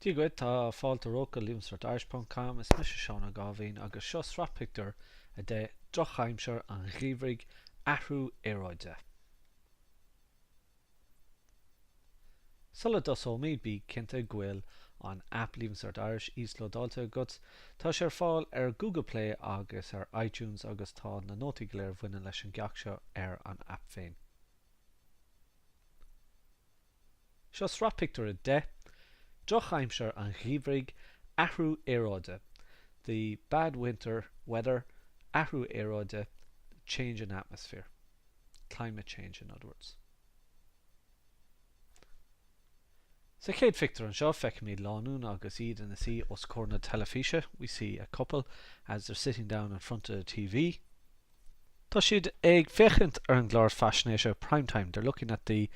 Dígad tá fáilte róca Leavingcertirish.com is mis seán a gábhín agus seo Sraith Pictiúr a de drochaimseir an ghríomhraigh athrú éróide. Sulla dos ó míad bí cinnte ghuiil an app Leavingcertirish íslódáilte agat tá sé ar fáil ar Google Play agus ar iTunes agus tá na nótaí go léir bhaine leis an gceach seo ar an app féin. Seo Sraith Pictiúr a de drochaimseir an ghríomhraigh athrú éróide. The bad winter weather, athrú éróide, change in atmosphere. Climate change, in other words. Sa chéad fictar an seo feic míad lánún agus iad in the sea os corna telefíse. We see a couple as they're sitting down in front of the TV. Tá siad ag féchant ar an glár fashinéise Primetime. They're looking at the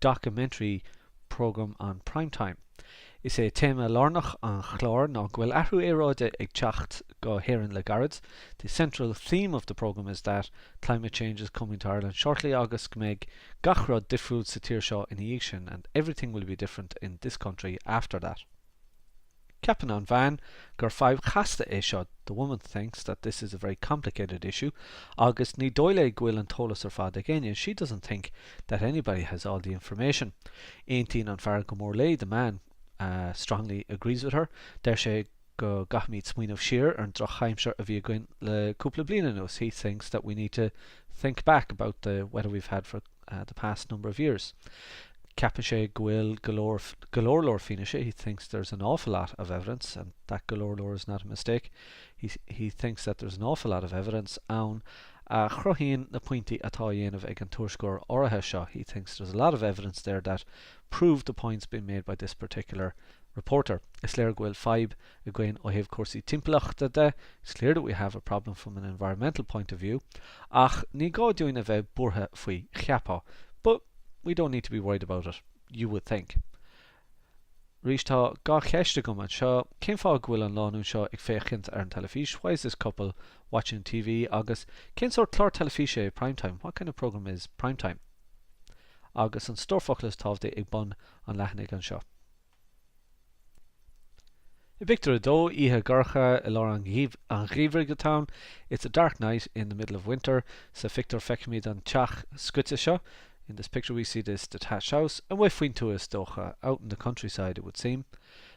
documentary program on Primetime. Is é téma lárnach an chlár ná ghfuil athrú éróide ag teacht go héireann le garad. The central theme of the program is that climate change is coming to Ireland shortly agus go mbeidh gachrad difriúil sa tír seo in dhiaidh sin, and everything will be different in this country after that. Ceapan an bhean gur fadhb chasta é seo. The woman thinks that this is a very complicated issue agus ní dóile ghfuil an tolas ar fad ag aine. She doesn't think that anybody has all the information. Aontaíonn an fear go mór lé, the man strongly agrees with her. Der sé go gachmid smuoinmh siar an drochaimseir a bhí goin le cúpla bliana anuas. He thinks that we need to think back about the weather we've had for the past number of years. Ceapan sé ghfuil galore lór fine sé. He thinks there's an awful lot of evidence, and that galore lór is not a mistake. He thinks that there's an awful lot of evidence ann chruthíonn na pointí atá dhéanamh ag an tuairisceoir áirithe seo. He thinks there's a lot of evidence there that prove the points being made by this particular reporter. Is léir ghfuil fadhb a gcuin ó thaobh cuasaí timpeallachta de. It's clear that we have a problem from an environmental point of view. Ach ní gá dúin a bheith burtha faoi cheapá. But we don't need to be worried about it, you would think. Rís tá gá cheiste gom an seo, cén fág bhfuil an lánún seo ag féchint ar an telefís. Why is this couple watching TV agus cén sort clár telefíse Primetime? What kind of program is Primetime? Agus an stórfachlas tábhda ag bun an leithnig an seo. I Victor Ado, ihe garcha elor an ghríomhraigh town. It's a dark night in the middle of winter. Sa Victor feicimid an teach scuite seo. In this picture we see this detached house, and we're fine to us docha out in the countryside, it would seem.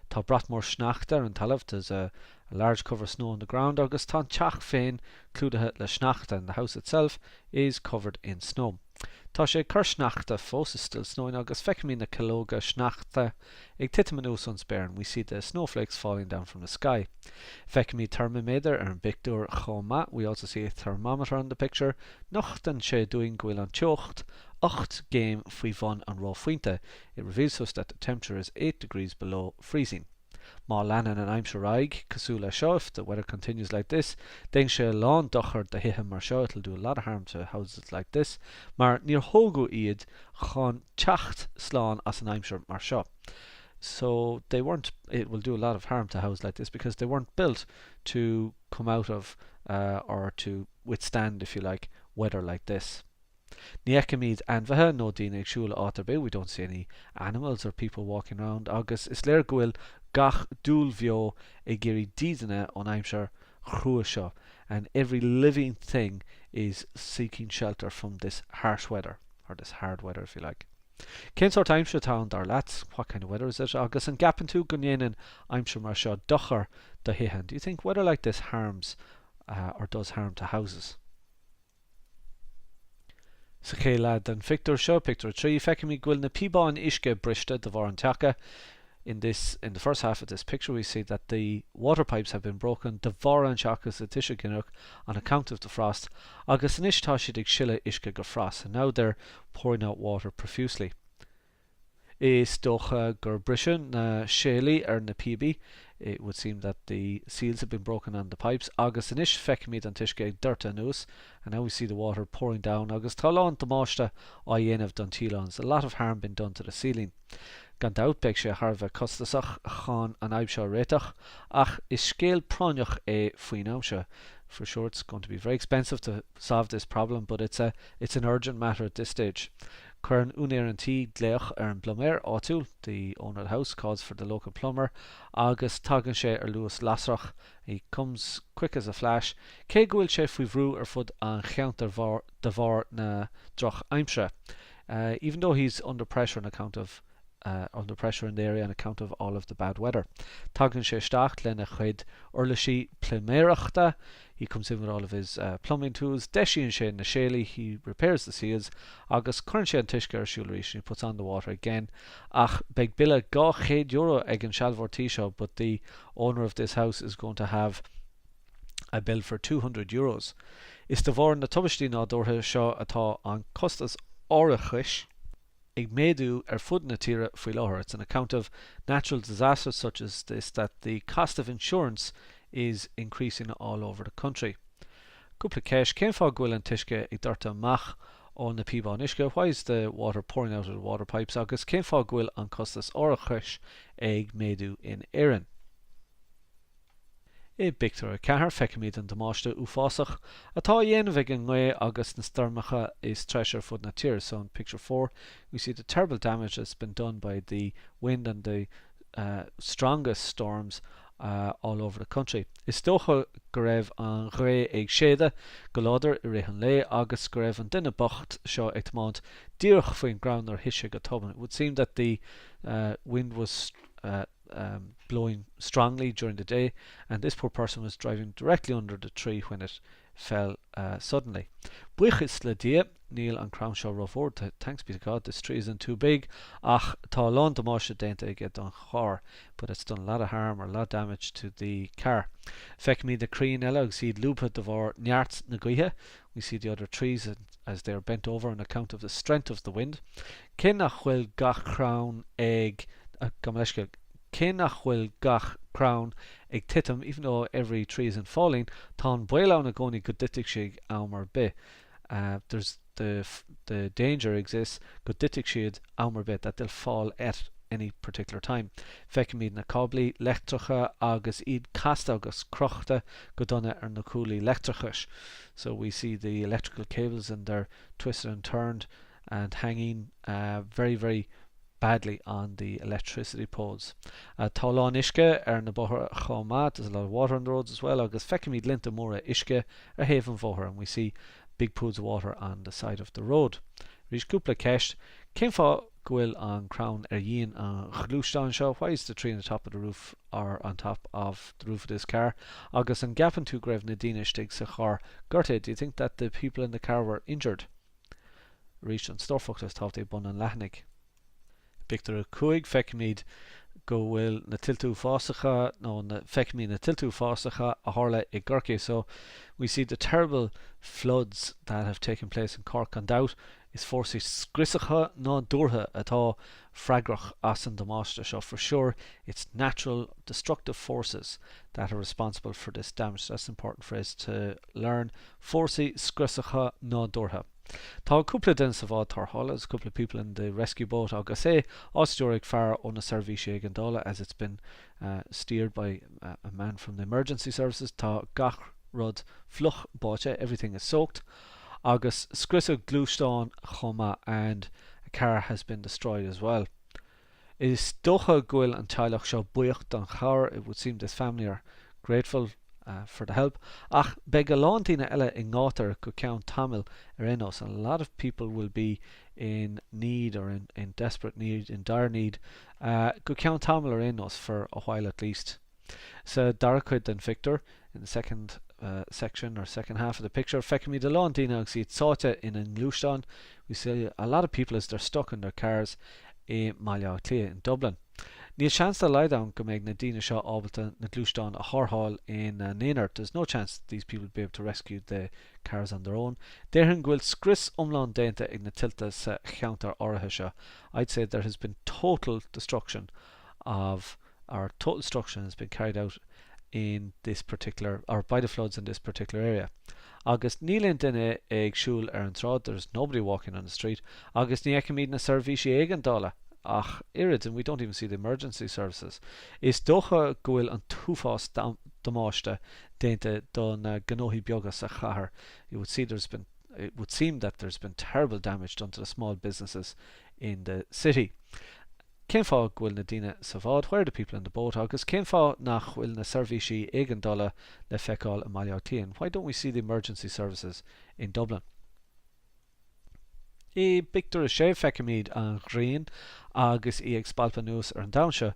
Tá bratmór sneach there an talamh. There's a large cover of snow on the ground agus tá teach féin clúdathe le sneachta, and the house itself is covered in snow. Tá sé cur sneachta fós is still snowing agus feicimí na kilóga sneachta ag titimanús an spéirn. We see the snowflakes falling down from the sky. Feicimí thermometer ar an Pictiúr chomh. We also see a thermometer on the picture. Nochtan sé doing ghfuil an teocht 8 game faoi bhun an rá fuinte. It reveals us that the temperature is 8 degrees below freezing. Má leanan an aimsir raig cosú le seo. If the weather continues like this, then sé lán dochar de hithe mar seo. It'll do a lot of harm to houses like this. Mar níor thógú iad chun teacht slán as an aimsir mar seo. So it will do a lot of harm to houses like this because they weren't built to come out of or to withstand, if you like, weather like this. Ní eicimid anmhaithe nó daoine ag siúil átar be. We don't see any animals or people walking around. Agus is léir ghfuil gach dúil bheo ag géirí dídeanna ón aimsir chrua seo, and every living thing is seeking shelter from this harsh weather, or this hard weather, if you like. Cén sort aimsir tá an dar leat? What kind of weather is it? Agus an gapan tú go ndéanann aimsir mar seo dochar do hithe. Do you think weather like this harms or does harm to houses? Sa chéile den Victor seo, Pictiúr 3, feicimí ghfuil na pibáin isce briste de bhar an teacha. In the first half of this picture we see that the water pipes have been broken de bhar an teacha sa tuise ginneach on account of the frost. Agus an tá siad ag sile isce go frost, and now they're pouring out water profusely. Is docha gur brise na séalaí ar na PB. It would seem that the seals have been broken on the pipes. Agus inis feicimid an tuisce ag dorta anuas, and now we see the water pouring down. Agus tá lán damáiste á dhéanamh don tílans. A lot of harm been done to the ceiling. Gan doubt beag sé tharbheith costasach chun an aibh seo réiteach, ach is scéal práineach é faoin aimse. For sure it's going to be very expensive to solve this problem, but it's an urgent matter at this stage. Curran Unarantí Gleach an Blomer Áitiúil, the owner of the house, calls for the local plumber. Agus tagan sé Lewis Lasrach. He comes quick as a flash. Cé go bhfuil sé faoi bhrú fud an cheantar de bhar na droch aimsre. Even though he's under pressure on account of under pressure in the area on account of all of the bad weather. Tagan sé stacht lena chuid urlashi pluméireachta. He comes in with all of his plumbing tools. Deshi and sé na Shaley. He repairs the seals. Agus current sé an tuisce ar siúlríis. He puts on the water again. Ach beg billa €200 ag an Shalvortí seo, but the owner of this house is going to have a bill for €200. Is de bhar na tubistí ná dortha seo atá an costas áirichis ag méadú fud na tíre faoi láthair. It's an account of natural disasters such as this that the cost of insurance is increasing all over the country. Cúpla ceis, cén fá ghuiil an tuisce ag dorta amach ó na píbá uisce? Why is the water pouring out of the water pipes? Agus cén fá ghuiil an costas áirichis ag méadú in Éireann? Pictiúr cethir feicimid an damáiste uafásach atá dhéanamh ag an nglae agus na stormacha is treasure fud na tír. So in picture 4 we see the terrible damage that's been done by the wind and the strongest storms all over the country. Is dócha go raibh an ghé ag séide go láidir I rith an lé agus go raibh an duine bocht seo ag tmáint díreach faoin ground ar hiise go toban. It would seem that the wind was blowing strongly during the day, and this poor person was driving directly under the tree when it fell suddenly. Buchas le dia, Neil and Crown Shaw Rough. Thanks be to God, this tree isn't too big. Ach, tá lán damáiste dénta get don char, but it's done a lot of harm or a lot of damage to the car. Feck me the creen ella, we see lupa de var nyart na guihe. We see the other trees as they are bent over on account of the strength of the wind. Cén nach bhfuil gach crown ag Cén nach bhfuil gach crown ag titim, even though every tree isn't falling, tá an buile na gcónaí go dittig siad ámar be. There's the danger exists go dittig siad ámar be that they'll fall at any particular time. Feicimid na cablaí lechtrecha agus iad cast agus crochta go donna ar na cúlaí lechtreachais. So we see the electrical cables and they're twisted and turned and hanging very, very badly on the electricity poles. Táláin isce ar na bóthar chomá, there's a lot of water on the roads as well, agus feicimid linta móra isce ar haven bóthar, and we see big pools of water on the side of the road. Rís cúpla ceist, cén fá ghuiil an crown ar dhéan an chlúisteán seo? Why is the tree on the top of the roof or on top of the roof of this car? Agus an gapan tú greibh na daoine stig sa char gurte, do you think that the people in the car were injured? Rís an storfachtas tábhtaí bun an leithnig. Pictiúr cuaig feicimid go bhfuil na tiltú fásacha, no, feicimid na tiltú fásacha a tharla I gCorcaigh. So we see the terrible floods that have taken place in Cork and Doubt. Is fórsaí scriosacha ná dúrtha atá freagrach as an damáiste seo. For sure, it's natural destructive forces that are responsible for this damage. That's an important phrase to learn. Fórsaí scriosacha ná dúrtha. Tá cúpla den sa bhád tarthála, a couple of people in the rescue boat agus osúric fear on a service ag an dála as it's been steered by a man from the emergency services. Tá gach rud fluch báte, everything is soaked. Agus scrisa glúisteán chomá, and a car has been destroyed as well. Is dócha ghuiil an teaghlach seo buíocht an char. It would seem this family are grateful for the help. Ach beg a lántína eile I ngátar go ceann tamil ar enos, and a lot of people will be in need or in desperate need, in dire need, go ceann tamil ar enos for a while at least. So Darachud and Victor in the second section or second half of the picture. Feicimid a lántína agus iad sáte in an glúisteán. We see a lot of people as they're stuck in their cars in Maile Clia in Dublin. Níl chance to lie down go méid na daoine seo ábalta na glúisteán a thorthall in Nainart. There's no chance these people will be able to rescue the cars on their own. Déirhin ghuiil scris umlán dénta ag na tilta sa cheantar áirithe seo. I'd say there has been total destruction has been carried out in this particular, or by the floods in this particular area. Agus níl duine ag siúil ar an trád, there's nobody walking on the street. Agus ní eicimid na servisi ag an dála. Ach, irid, and we don't even see the emergency services. Is dócha ghuiil an túfás damáiste dénta don gnóthí beagas a chathair. You would see there's been it would seem that there's been terrible damage done to the small businesses in the city. Cén fá ghfuil na daoine sa bhád, where are the people in the boat agus cén fá nach bhfuil na servicí éigeandála le feiceáil a maileachtaíonn? Why don't we see the emergency services in Dublin? I Pictiúr sé feicimid an ghrian agus I ag spalpa nús ar an damse.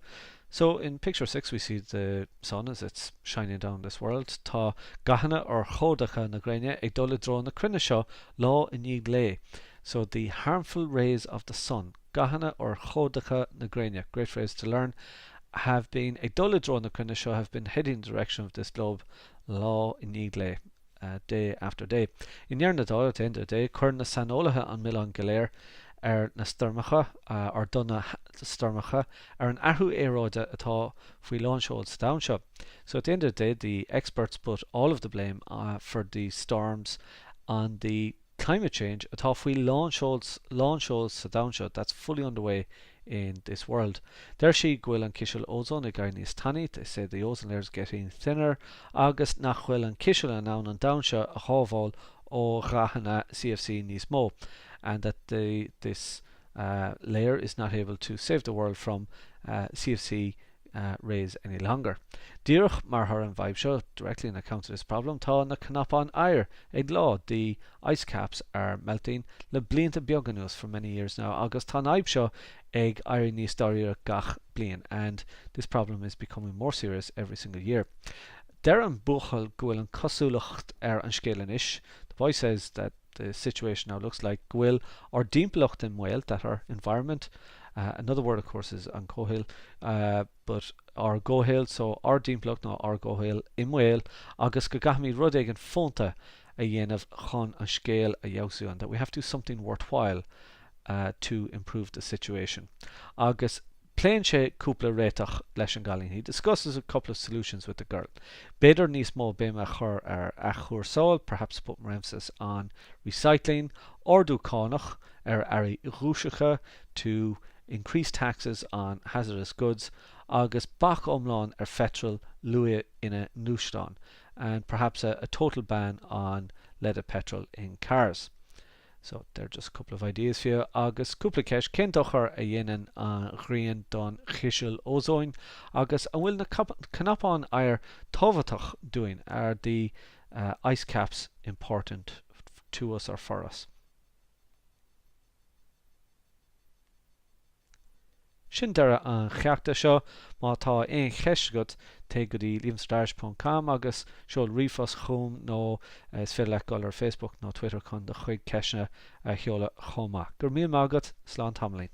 So in picture 6 we see the sun as it's shining down this world. Tá gahanna or chodacha na graine ag dul drone na crinne seo lá in níag lé. So the harmful rays of the sun, gahanna or chodacha na graine, great phrase to learn, have been ag dul drone na crinne seo have been heading in the direction of this globe lá in níag lé. Day after day. In Iarna dá at the end of the day, chuir na sanolacha an Milan Galéir na stormacha or donna stormacha an ahu éróide atá faoi lánshoils downseo. So at the end of the day, the experts put all of the blame for the storms on the climate change atá faoi lánshoils sa downseo that's fully underway in this world. There she gwil an kishel ozone ag níos tanny. They say the ozone layer is getting thinner. Agus nach gwil an kishel an naun an downsha a hábháil ó ghrahanna CFC níos mó, and that this layer is not able to save the world from CFC rays any longer. Díreach mar thar an vibe seo directly in account of this problem tá na Cnapán Air ag lá. The ice caps are melting le blianta beaganús for many years now, agus tá naib seo ag air níos daire gach blian, and this problem is becoming more serious every single year. Der an buchal gwil an cosúlacht ar an scélan ish. The boy says that the situation now looks like gwil or dímplucht in Wales, that our environment, another word of course is an cohil, but our gohil, so our dímplucht no our gohil in Wales, agus go gahmi rud ag an fonta a dhéanamh chun an scéal a dheasúan, that we have to do something worthwhile to improve the situation. Agus Plain sé cúpla réiteach leis an galín. He discusses a couple of solutions with the girl. Beidir níos mó béime chur ar a chuairsáil, perhaps put more emphasis on recycling, or do cánach ar airí rúiseacha to increase taxes on hazardous goods, agus bach omláin ar fetrol luath ina núistáin, and perhaps a total ban on leaded petrol in cars. So they're just a couple of ideas for you. Agus cúpla ceis cén dochar a dhéanaan an ghrian don chiisiil ózóin, agus an bhfuil na Cnapán Air tábhachtach doing. Are the ice caps important to us or for us? Sin deire an cheachta seo, má tá éon cheisgat te go dtí Leavingcertirish.com agus seol rifos chum nó is féidir le go ar Facebook nó Twitter chun de chuig ceisne a cheola chomá. Gur míl mágad, slán tamlainn.